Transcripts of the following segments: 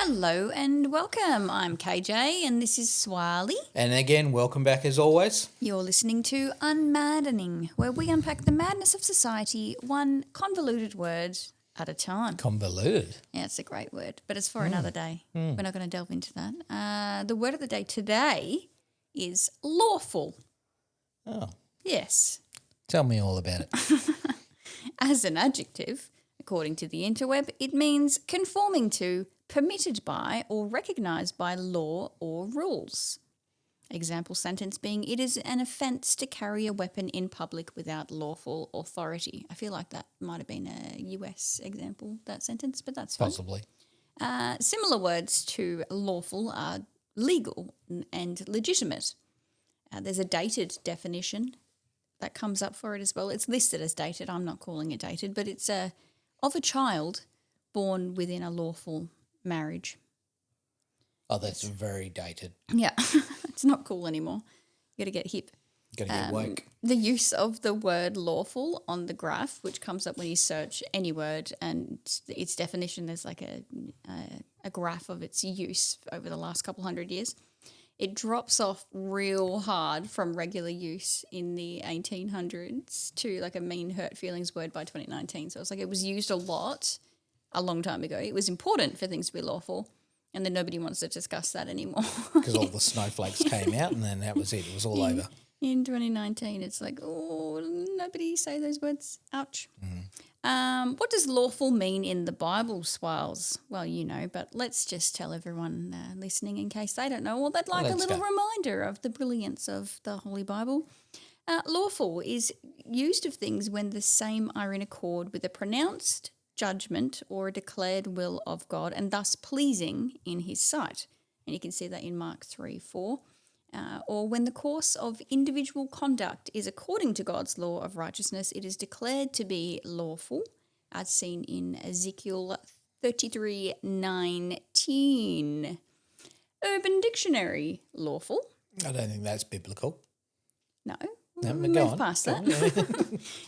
Hello and welcome. I'm KJ and this is Swiley. And again, welcome back as always. You're listening to UnMaddening, where we unpack the madness of society one convoluted word at a time. Convoluted. Yeah, it's a great word, but it's for another day. We're not going to delve into that. The word of the day today is lawful. Oh, Yes. tell me all about it. As an adjective, according to the interweb, it means conforming to, permitted by, or recognised by law or rules. Example sentence being, it is an offence to carry a weapon in public without lawful authority. I feel like that might have been a US example, that sentence, but that's fine. Possibly. Similar words to lawful are legal and legitimate. There's a dated definition that comes up for it as well. It's listed as dated. I'm not calling it dated, but it's of a child born within a lawful marriage. Oh, that's very dated. Yeah, it's not cool anymore. You got to get hip. Got to get woke. The use of the word lawful on the graph, which comes up when you search any word, and its definition, there's like a graph of its use over the last couple hundred years. It drops off real hard from regular use in the 1800s to like a mean hurt feelings word by 2019. So it's like it was used a lot a long time ago. It was important for things to be lawful, and then nobody wants to discuss that anymore. Because all the snowflakes came out and then that was it. It was all over. In 2019, it's like, oh, nobody say those words. Ouch. What does lawful mean in the Bible, Swiles? Well, you know, but let's just tell everyone listening in case they don't know, or they'd like a little reminder of the brilliance of the Holy Bible. Lawful is used of things when the same are in accord with a pronounced judgment or a declared will of God and thus pleasing in his sight. And you can see that in Mark 3:4. Or when the course of individual conduct is according to God's law of righteousness, it is declared to be lawful, as seen in Ezekiel 33:19. Urban Dictionary, lawful. I don't think that's biblical. No, No, we'll go move on. past Go that. on.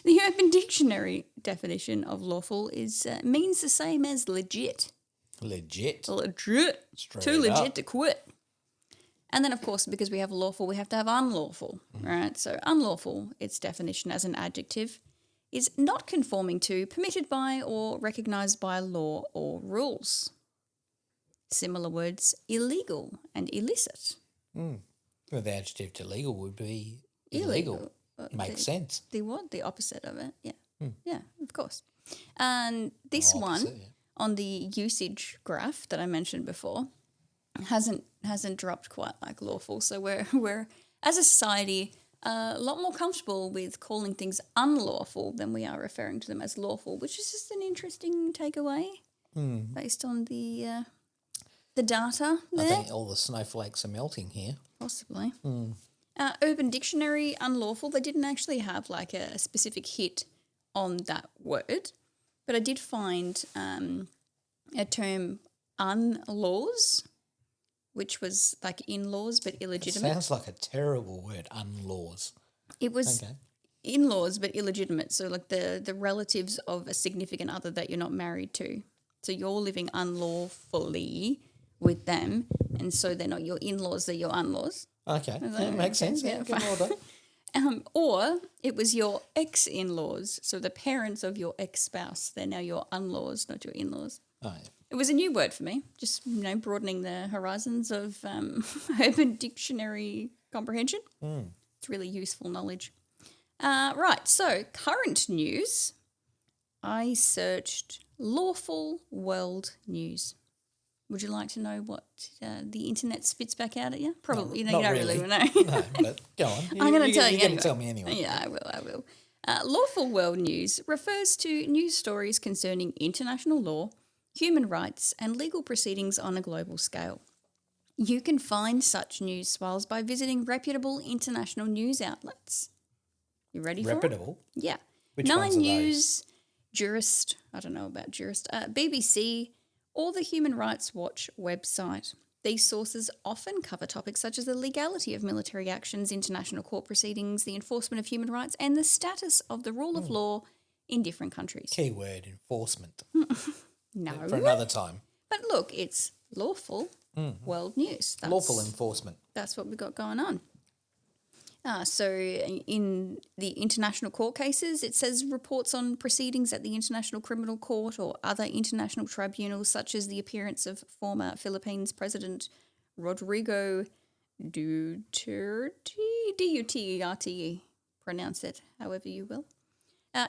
The Urban Dictionary definition of lawful is means the same as legit. Legit. Legit. Straight Too legit up. to quit. And then, of course, because we have lawful, we have to have unlawful, right? So unlawful, its definition as an adjective, is not conforming to, permitted by, or recognised by law or rules. Similar words, illegal and illicit. Well, the adjective to legal would be illegal. Makes sense. The what? The opposite of it, yeah. Yeah, of course. And this Opposite, one on the usage graph that I mentioned before hasn't dropped quite like lawful. So we're as a society a lot more comfortable with calling things unlawful than we are referring to them as lawful, which is just an interesting takeaway based on the data there. I think all the snowflakes are melting here. Possibly. Urban Dictionary, unlawful, they didn't actually have like a specific hit on that word, but I did find a term unlaws, which was like in-laws but illegitimate. Sounds like a terrible word, unlaws. It was Okay. in-laws but illegitimate, so like the relatives of a significant other that you're not married to. So you're living unlawfully with them, and so they're not your in-laws, they're your unlaws. Okay, that makes sense. Yeah, fine. well done. Or it was your ex-in-laws, so the parents of your ex-spouse, they're now your unlaws, not your in-laws. Oh, yeah. It was a new word for me, just broadening the horizons of Urban Dictionary comprehension. It's really useful knowledge. Right, so current news. I searched lawful world news. Would you like to know what the internet spits back out at you? Probably. You don't really want to know. No, but go on. I'm going to tell you You're going anyway. to tell me anyway. Yeah, I will. Lawful world news refers to news stories concerning international law, human rights, and legal proceedings on a global scale. You can find such news swirls by visiting reputable international news outlets. You ready for it? Reputable? Yeah. Which Nine ones are those? News, Jurist, I don't know about Jurist, BBC, or the Human Rights Watch website. These sources often cover topics such as the legality of military actions, international court proceedings, the enforcement of human rights, and the status of the rule of law in different countries. Keyword enforcement. No. For another time. But look, it's lawful world news. Lawful enforcement. That's what we've got going on. So in the international court cases, it says reports on proceedings at the International Criminal Court or other international tribunals, such as the appearance of former Philippines President Rodrigo Duterte, D-U-T-E-R-T-E, pronounce it however you will.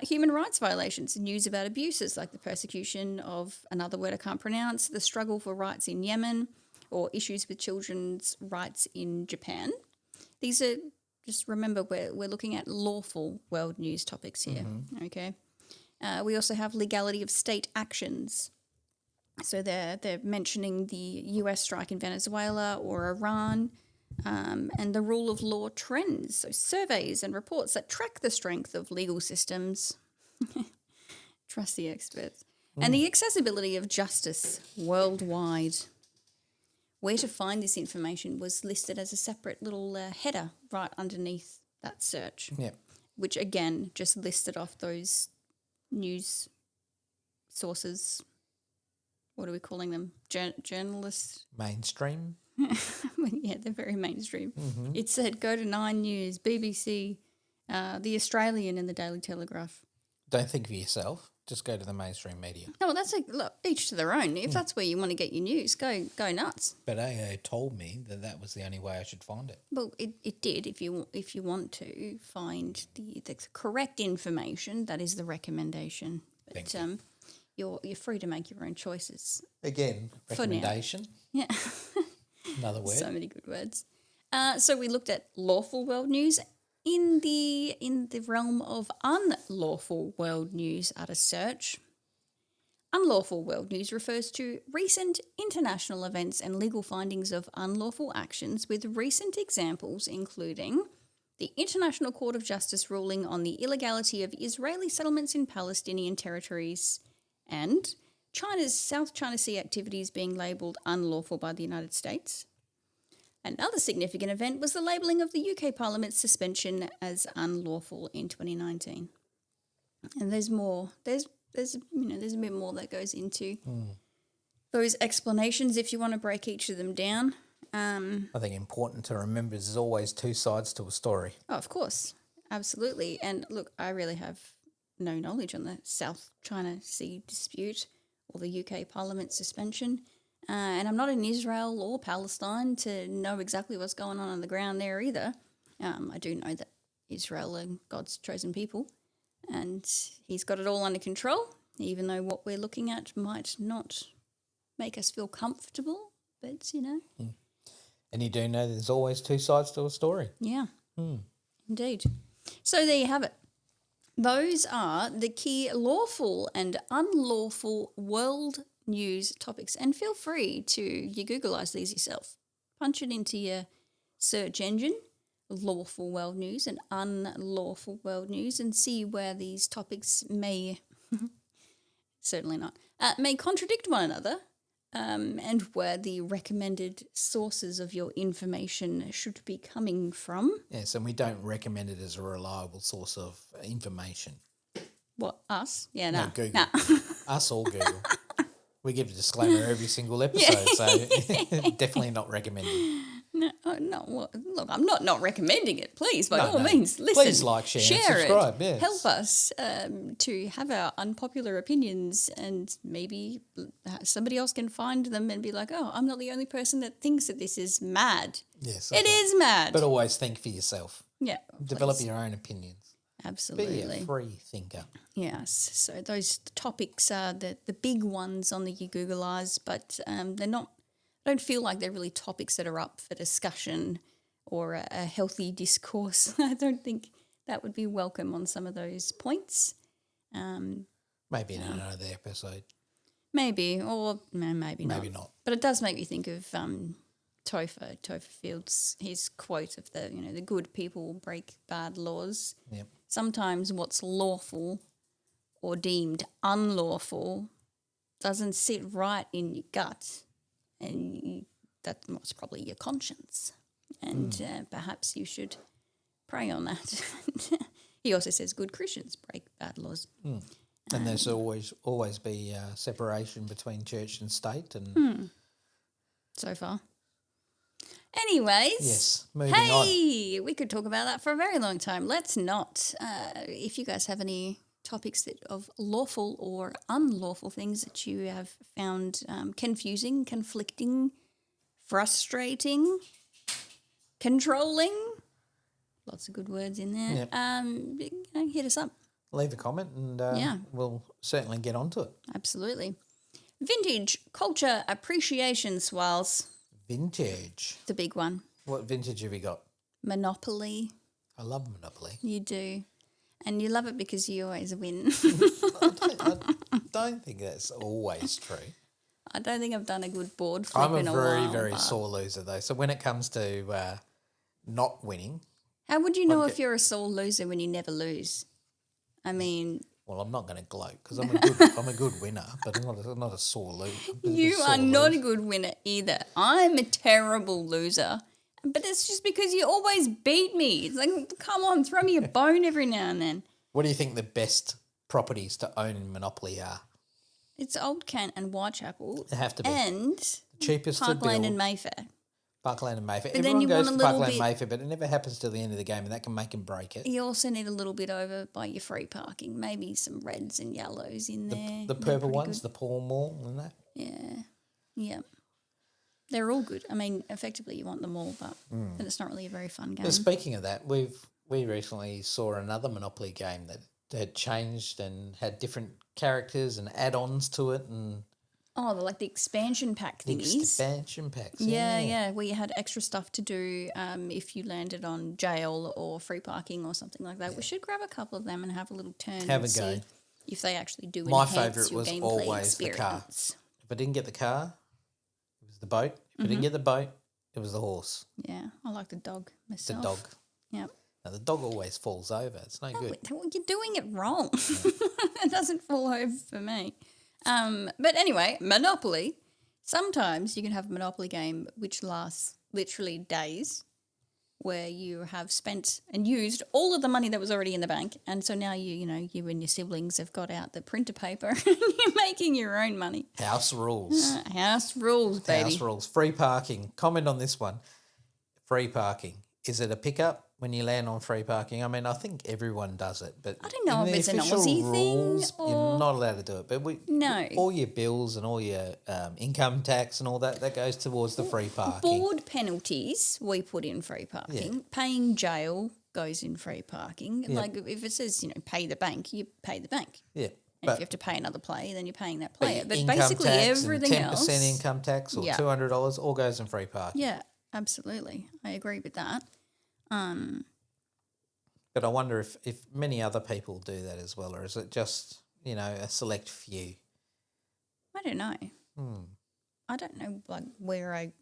Human rights violations, news about abuses like the persecution of another word I can't pronounce, the struggle for rights in Yemen, or issues with children's rights in Japan. These are, just remember, we're looking at lawful world news topics here, okay? We also have legality of state actions. So they're mentioning the US strike in Venezuela or Iran, and the rule of law trends, so surveys and reports that track the strength of legal systems. Trust the experts. And the accessibility of justice worldwide. Where to find this information was listed as a separate little header right underneath that search, which again just listed off those news sources. What are we calling them? Journalists? Mainstream? Yeah, they're very mainstream. It said go to 9 News, BBC, The Australian and the Daily Telegraph. Don't think for yourself. Just go to the mainstream media. No, well, that's look, each to their own. If that's where you want to get your news, go nuts. But AA told me that was the only way I should find it. Well, it did. If you want to find the correct information, that is the recommendation. But you're free to make your own choices. Again, recommendation. Yeah. Another word. So many good words. So we looked at lawful world news. In the realm of unlawful world news at a search, unlawful world news refers to recent international events and legal findings of unlawful actions, with recent examples including the International Court of Justice ruling on the illegality of Israeli settlements in Palestinian territories, and China's South China Sea activities being labelled unlawful by the United States. Another significant event was the labelling of the UK Parliament's suspension as unlawful in 2019. And there's more. There's a bit more that goes into those explanations if you want to break each of them down. I think important to remember is there's always two sides to a story. Oh, of course. Absolutely. And look, I really have no knowledge on the South China Sea dispute or the UK Parliament suspension. And I'm not in Israel or Palestine to know exactly what's going on the ground there either. I do know that Israel are God's chosen people and he's got it all under control, even though what we're looking at might not make us feel comfortable, but, And you do know there's always two sides to a story. Yeah, indeed. So there you have it. Those are the key lawful and unlawful world news topics, and feel free to Googleize these yourself. Punch it into your search engine, lawful world news and unlawful world news, and see where these topics may, certainly not, may contradict one another, and where the recommended sources of your information should be coming from. Yes, and we don't recommend it as a reliable source of information. What, us? Yeah, no. Google. Nah. Us or Google. We give a disclaimer every single episode, so definitely not recommended. No, well, look, I'm not recommending it. Please, by all means, listen. Please like, share and subscribe. It. Yes. Help us to have our unpopular opinions, and maybe somebody else can find them and be like, oh, I'm not the only person that thinks that this is mad. Yes. It is mad. But always think for yourself. Yeah. Develop your own opinions. Absolutely. Be a free thinker. Yes. So those topics are the big ones on the Googleize, but they're not. I don't feel like they're really topics that are up for discussion or a healthy discourse. I don't think that would be welcome on some of those points. Maybe in another episode. Maybe, or maybe not. Maybe not. But it does make me think of Topher Field's his quote of the good people break bad laws. Yep. Sometimes what's lawful or deemed unlawful doesn't sit right in your gut. And that's probably your conscience. And perhaps you should pray on that. He also says good Christians break bad laws. And there's always be separation between church and state, and so far. Anyways, Yes, moving on. hey, we could talk about that for a very long time. Let's not. If you guys have any topics of lawful or unlawful things that you have found confusing, conflicting, frustrating, controlling, lots of good words in there, hit us up. Leave a comment and we'll certainly get onto it. Absolutely. Vintage culture appreciation, Swirls. Vintage. The big one. What vintage have you got? Monopoly. I love Monopoly. You do. And you love it because you always win. I don't think that's always true. I don't think I've done a good board flip I'm in a a while. very, very sore loser though. So when it comes to not winning. How would you know if you're a sore loser when you never lose? I mean... Well, I'm not going to gloat because I'm a good winner, but I'm not a sore loser. You are not a good winner either. I'm a terrible loser. But it's just because you always beat me. It's like, come on, throw me a bone every now and then. What do you think the best properties to own in Monopoly are? It's Old Kent and Whitechapel. They have to be. And cheapest Park to Lane build. and Mayfair. Parkland and Mayfair. But then Everyone you goes want to a little Parkland and bit- Mayfair, but it never happens till the end of the game, and that can make and break it. You also need a little bit over by your free parking. Maybe some reds and yellows in there. The They're purple pretty ones, good. the Paul Mall and that. Yeah. They're all good. I mean, effectively you want them all, but then it's not really a very fun game. But speaking of that, we recently saw another Monopoly game that had changed and had different characters and add-ons to it and Oh, like the expansion pack the thingies. expansion packs. Yeah, where you had extra stuff to do if you landed on jail or free parking or something like that. We should grab a couple of them and have a little turn Have and a see go. if they actually do My enhance favourite your was gameplay always the car. experience. If I didn't get the car, it was the boat. If I didn't get the boat, it was the horse, Yeah, I like the dog the myself. dog. Yep. Now, the dog always falls over. It's no good. Well, you're doing it wrong. It doesn't fall over for me. But anyway, Monopoly. Sometimes you can have a Monopoly game which lasts literally days, where you have spent and used all of the money that was already in the bank, and so now you and your siblings have got out the printer paper and you're making your own money. House rules. House rules, baby. House rules. Free parking. Comment on this one. Free parking. Is it a pickup when you land on free parking? I mean, I think everyone does it, but I don't know in if the it's an official Aussie thing rules, or- you're not allowed to do it. But No. all your bills and all your income tax and all that goes towards the free parking. Board penalties we put in free parking. Yeah. Paying jail goes in free parking. Like if it says pay the bank, you pay the bank. Yeah. And if you have to pay another player, then you're paying that but player. your But income basically tax everything and 10% else. income tax or Yeah. $200 all goes in free parking. Yeah, absolutely. I agree with that. But I wonder if many other people do that as well, or is it just, a select few? I don't know. I don't know where I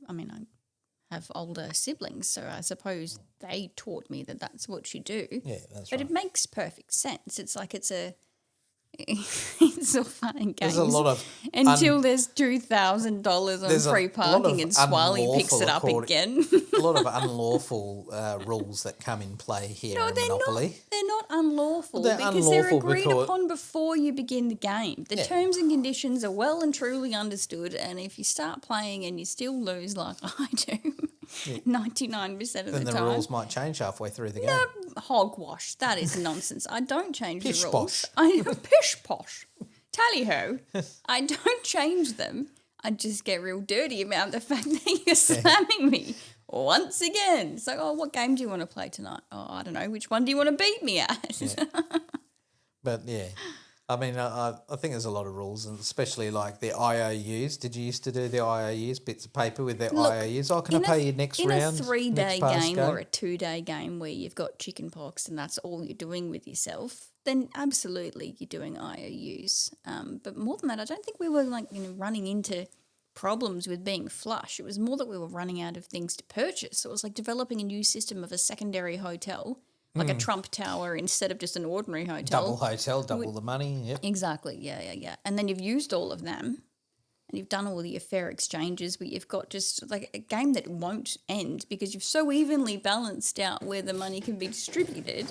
have older siblings, so I suppose they taught me that that's what you do. Yeah, that's But right. it makes perfect sense. It's like it's all fun and games. There's a lot of until there's $2,000 on There's a free lot parking of and Swiley picks unlawful it up accord- again. a lot of unlawful rules that come in play here in Monopoly. They're not unlawful They're because they're unlawful agreed because- upon before you begin the game. The terms and conditions are well and truly understood, and if you start playing and you still lose like I do, 99% of Then the the time, rules might change halfway through the game. hogwash. That is nonsense. I don't change Pish the rules. posh. I pish posh. Tally ho. I don't change them. I just get real dirty about the fact that you're slamming me once again. It's like, oh, what game do you want to play tonight? Oh, I don't know. Which one do you want to beat me at? But yeah, I mean, I think there's a lot of rules, and especially like the IOUs. Did you used to do the IOUs, bits of paper with their IOUs? Oh, can I pay you next round? In a 3-day next pass game go? or a 2-day game where you've got chicken pox and that's all you're doing with yourself, then absolutely you're doing IOUs. But more than that, I don't think we were running into problems with being flush. It was more that we were running out of things to purchase. So it was like developing a new system of a secondary hotel, like a Trump Tower instead of just an ordinary hotel. Double hotel, double the money. Yep. Exactly, yeah. And then you've used all of them and you've done all your fair exchanges where you've got just like a game that won't end because you've so evenly balanced out where the money can be distributed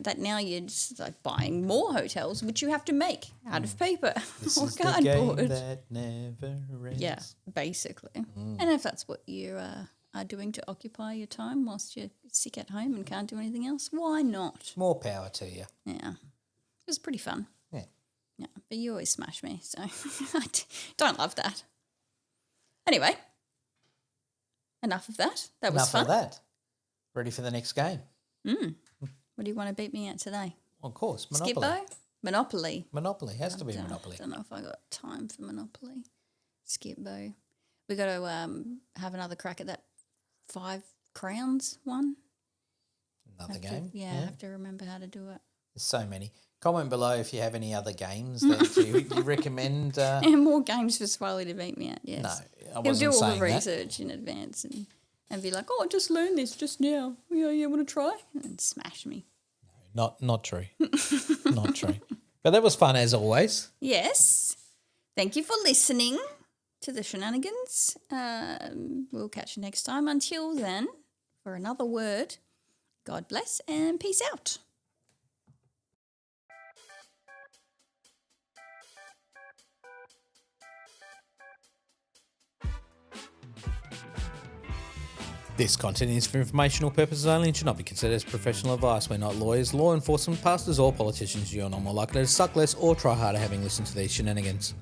that now you're just like buying more hotels, which you have to make out of paper This or is the cardboard. game that never ends. Yeah, basically. And if that's what you are doing to occupy your time whilst you're sick at home and can't do anything else, why not? More power to you. Yeah, it was pretty fun. Yeah. Yeah, but you always smash me, so I don't love that. Anyway, enough of that. That was fun. Enough of that. Ready for the next game? What do you want to beat me at today? Of course, Monopoly. Skippo? Monopoly. Monopoly has to be Monopoly. I don't know if I got time for Monopoly. Skippo. We got to have another crack at that 5 crowns one. Another game. I have to remember how to do it. There's so many. Comment below if you have any other games that you recommend. And more games for Swiley to beat me at, yes. No, I He'll wasn't do all saying the that. research in advance and be like, oh, I just learned this just now. Yeah, you want to try? And smash me. Not true. Not true. But that was fun as always. Yes. Thank you for listening to the shenanigans. We'll catch you next time. Until then, for another word, God bless and peace out. This content is for informational purposes only and should not be considered as professional advice. We're not lawyers, law enforcement, pastors or politicians. You are not more likely to suck less or try harder having listened to these shenanigans.